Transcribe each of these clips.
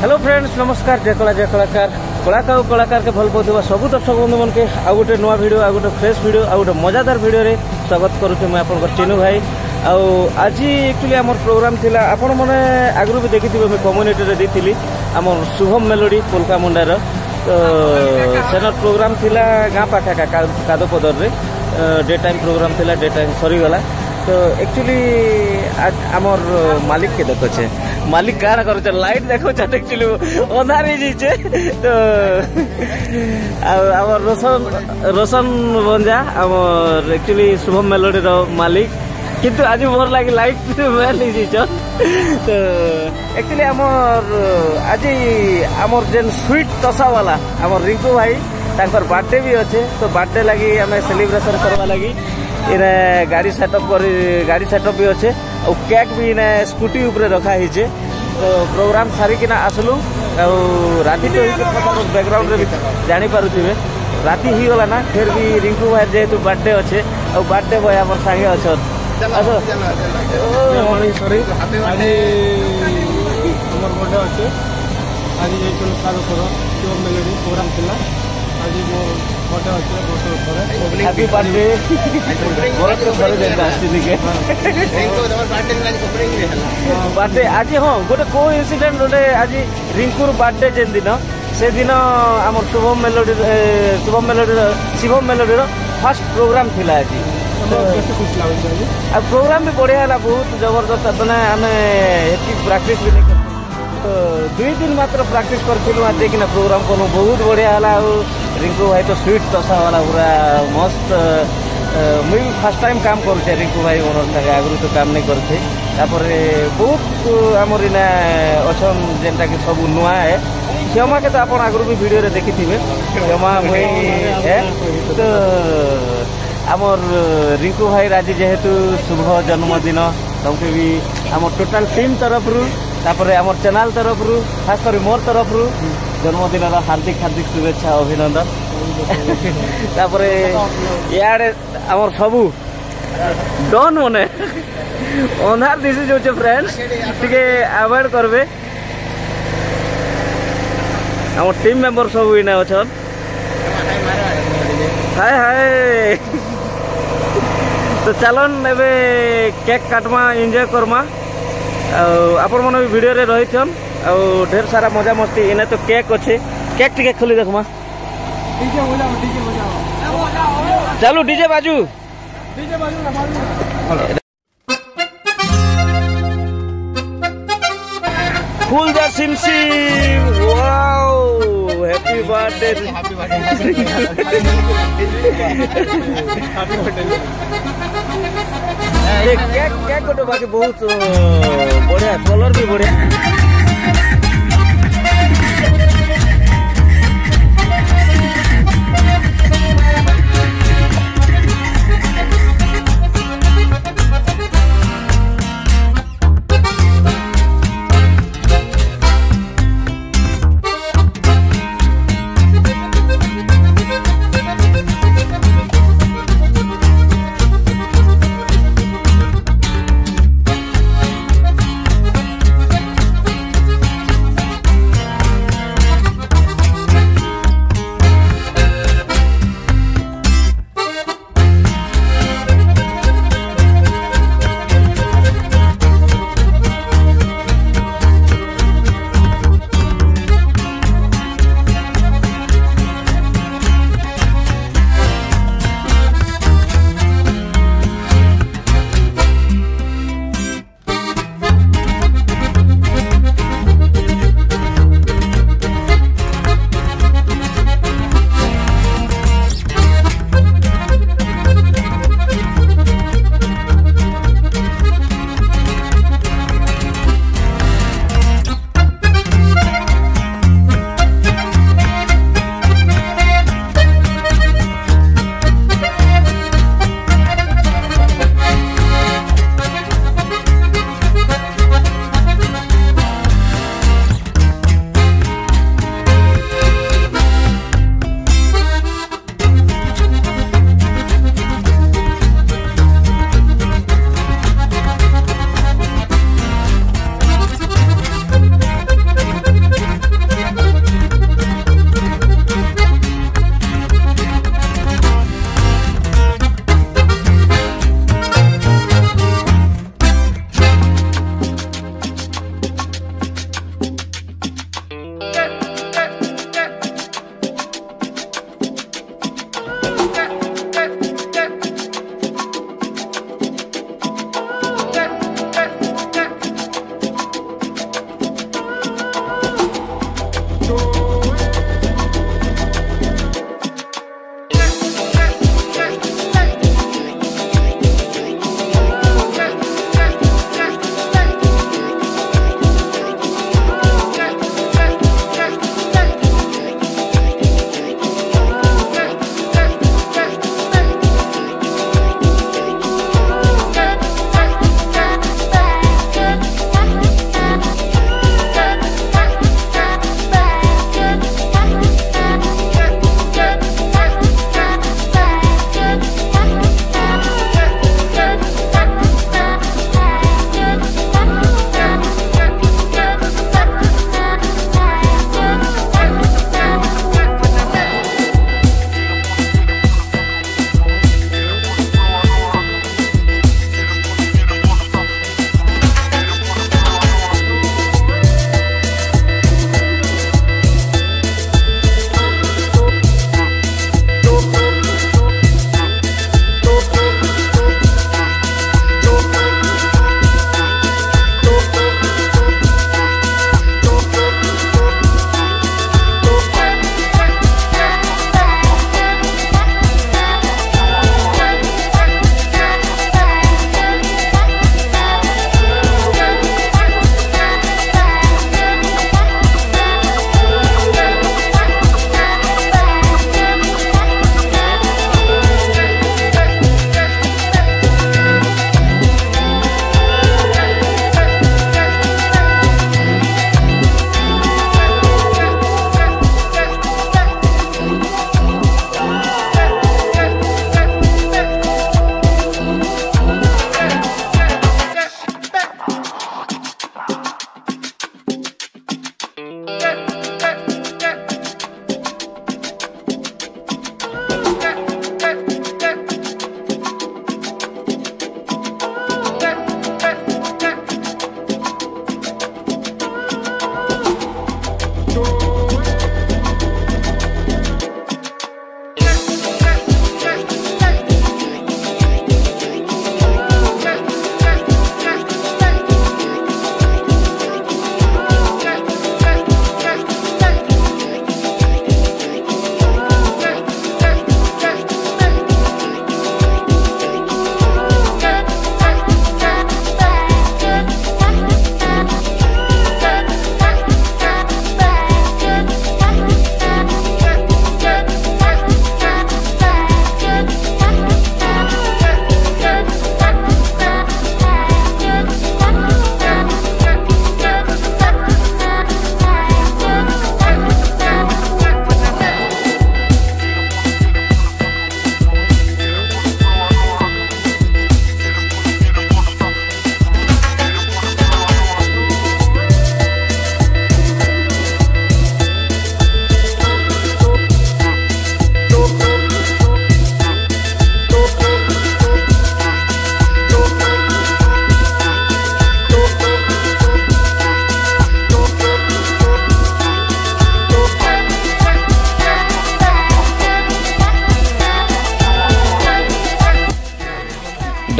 Hello friends नमस्कार जय कलाकार कलाकार के भल पाउଥିବା सब दर्शक बंधु मन के आ गोटे नुआ वीडियो आ गोटे फ्रेश वीडियो आ गोटे मजादार वीडियो रे स्वागत करूँ मैं आपन चिनू भाई। आज एक्चुअली आम प्रोग्राम थिला आपण माने आगु भी देखी मैं कम्युनिटी रे देथिली आम शुभम मेलोडी पोलका मुंडार तो सेनर प्रोग्राम थिला गाँ पाखा कादपदर रे डे टाइम प्रोग्राम थिला डे टाइम सरी गला तो एक्चुअली आज आमर मालिक के देखो मालिक काना कर लाइट देखो एक्चुअली अंधार हो तो आमर रोशन बंजा आमर एक्चुअली शुभम मेलोडी रो मालिक किंतु आज मोर लगे लाइट मेल हो तो एक्चुअली आमर आज आमर जेन स्वीट तसा वाला आमर रिंकू भाई तांकर बर्थडे भी अच्छे तो बर्थडे लगी आम सेलिब्रेशन करवा लगी इने गाड़ी सेटअप भी अच्छे और केक भी इने स्कूटी ऊपर रखा है तो प्रोग्राम सारिकिना आसलु राति तो बैकग्राउंड रे जानी पारुथिबे राति ही गला ना फिर भी रिंकू भाई जेहेतु बर्थडे अच्छे और बर्थडे बॉय हमर संगे अछन सॉरी आज हमर बर्थडे अच्छे आज ये काल करो जो मेलोडी प्रोग्राम थिला आज वो बर्थडे अच्छे बहुत हैप्पी बर्थडे बहुत थोड़े दिन आस्ती के बर्थडे आज हाँ गोटे को इनसीडेंट गोटे आज रिंकुर बर्थडे जेन दिन से दिन आम Shubham melody Shivam melody first programme थिला आज प्रोग्राम भी बढ़िया है बहुत जबरदस्त मैंने आम प्राक्टिस भी नहीं तो 2 दिन मात्र प्राक्टिस करूँ आज देखना प्रोग्राम करूँ बहुत बढ़िया है रिंकू भाई तो स्वीट तसा वाला पूरा मस्त मुझे फर्स्ट टाइम काम करुचे रिंकू भाई मनोर संगे आगु तो काम नहीं करते बहुत आमर इना अच्छा जेनटा कि सब नुआ है क्षमा के तो आप आगु भी वीडियो देखी थे क्षमा मुझे तो आमर रिंकू भाई आज जेहेतु शुभ जन्मदिन तुमके भी आम टोटाल टीम तरफ तापर आम चैनल तरफ खास कर मोर तरफ जन्मदिन हार्दिक हार्दिक शुभेच्छा अभिनंदन तापर इे आम सबू डन मने अंधार दिशि जो फ्रेंड्स टिके अवॉइड करबे आम टीम मेंबर सब इना अछन हाय हाय तो चलन एबे केक काटमा एंजॉय करमा आपण मन भी वीडियो रे रही थन और ढेर सारा मजा मस्ती इने तो केक अच्छे केक टिके खोली देखमा डीजे बजाओ चलो डीजे बाजू फुल द सिमसिम वाओ हैप्पी बर्थडे केक गोटे बाकी बहुत बढ़िया कलर भी बढ़िया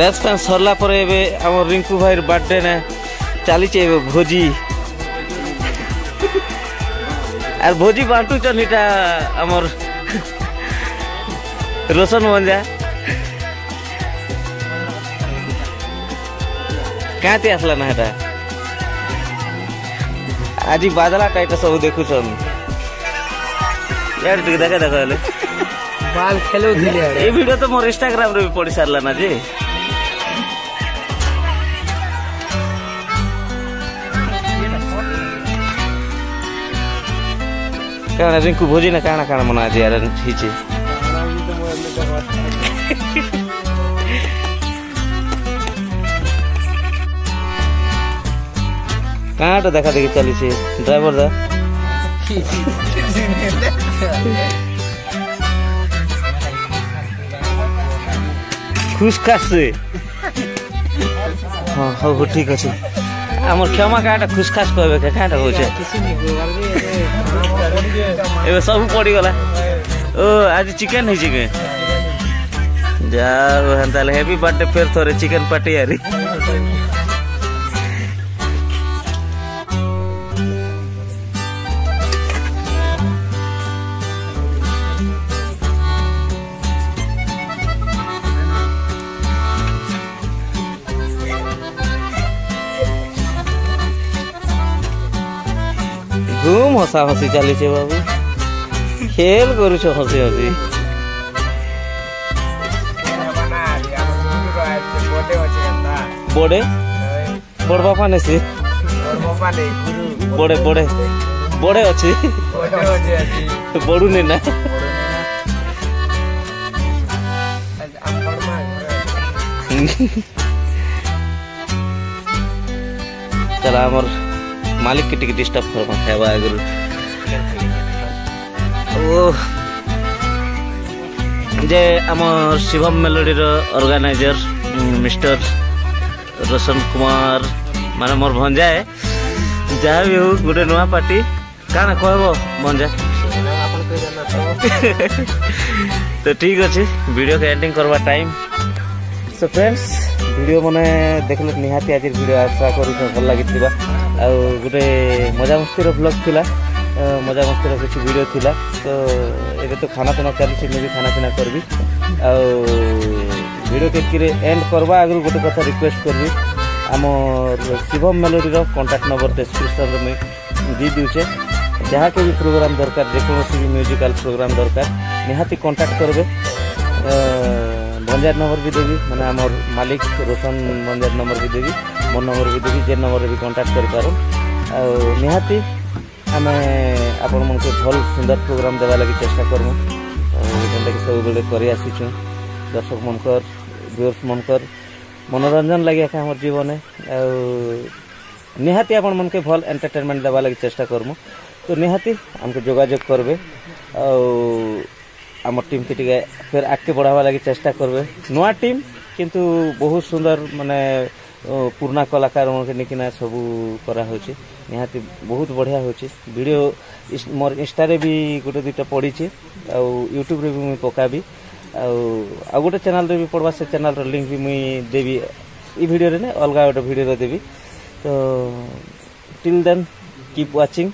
बैच फैन सरला पर एबे हमर रिंकू भाई बर्थडे ने चली एबे भोजी आर भोजी बांटू चनीटा हमर रोशन मंजा कहते आसला ना हेटा आज बादला टाइट सब देखु छन यार देखा देखा हेले बाल खेलो दिले ए वीडियो तो मोर इंस्टाग्राम रे भी पड़ी सारला ना जे काना रिंकू भोजी ना काना काना मना दे यार हिचे कहाँ देखा देखी चली से ड्राइवर दा खुश खास से हाँ हाँ ठीक अच्छे आम क्षमा कहाँ खुश खास कहबे कहाँ होचे ए सब पड़ी गला ओ आज चिकन है चिकन जाओ हंता हैप्पी बर्थडे फिर थोड़े चिकन पार्टी यारी घूम हसा हसी चली बाबू खेल करू हसी हसी बड़े बड़ बापा ने से बड़े बड़े बड़े अच्छे बड़ू ने ना चला हमर मालिक के टिके डिस्टर्ब करबा खावा अगर ओ जे हमर शिवम मेलोडी रो ऑर्गेनाइजर मिस्टर रोशन कुमार माने मोर भंजा है जहाँ भी हो गोटे नुआ पार्टी काना कहबो भंजा तो ठीक अच्छे वीडियो के एंडिंग करवा टाइम सो फ्रेंड्स वीडियो माने देखले निहाती आज वीडियो आशा करू भल लगी गोटे मजा मस्ती ब्लॉग थिला मजा मस्ती कुछ वीडियो थिला तो ये तो खाना पीना चली भी खाना पीना करबी वीडियो के एंड करवा आगे गोटे कथा रिक्वेस्ट करबी आम Shivam melody contact number description में दी दूचे जहाँ के भी प्रोग्राम दरकार जेकोसी भी म्यूजिकल प्रोग्राम दरकार निहाती कांटेक्ट करबे भंजार नंबर भी देवी मैंने आम मालिक रोशन भंजार नंबर भी देवी मोर नंबर भी देवी जे नंबर भी कांटेक्ट कर पारो निहाती आम आपण मन के भल सुंदर प्रोग्राम देवा लगी चेष्टा करमु जेंटा कि सब बेले करि आसीछु दर्शक मनकर व्यूअर्स मनकर मनोरंजन लगे हमर जीवन निहाती आपण मन के भल एंटरटेनमेंट देवा लगी चेष्टा करमु तो निहाती हमके जोगाजोग करबे आम टीम के टिके फिर आगे बढ़ावा लगी चेष्टा करबे नुआ टीम किंतु बहुत सुंदर माने पुराना कलाकार के निकिना सब करा होची निहाती बहुत बढ़िया होची वीडियो मोर इंस्टा रे भी गोटे दुटा पड़ी यूट्यूब रे भी मुई पकाबी आ गोटे चैनल रे भी पड़वा से चैनल रो लिंक भी मुई देवी ई वीडियो रे ने अलगा गोटे वीडियो रे देवी तो टिल देन कीप वाचिंग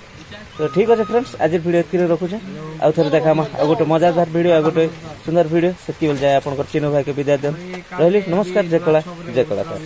तो ठीक अच्छे फ्रेंड्स आज वीडियो कि रखुचे आउ थे देखा गोटे मजादार वीडियो आ गोटे सुंदर वीडियो से जाए आप चिन्ह भाई के विदाय देन रही नमस्कार जय कला जय कलाकार।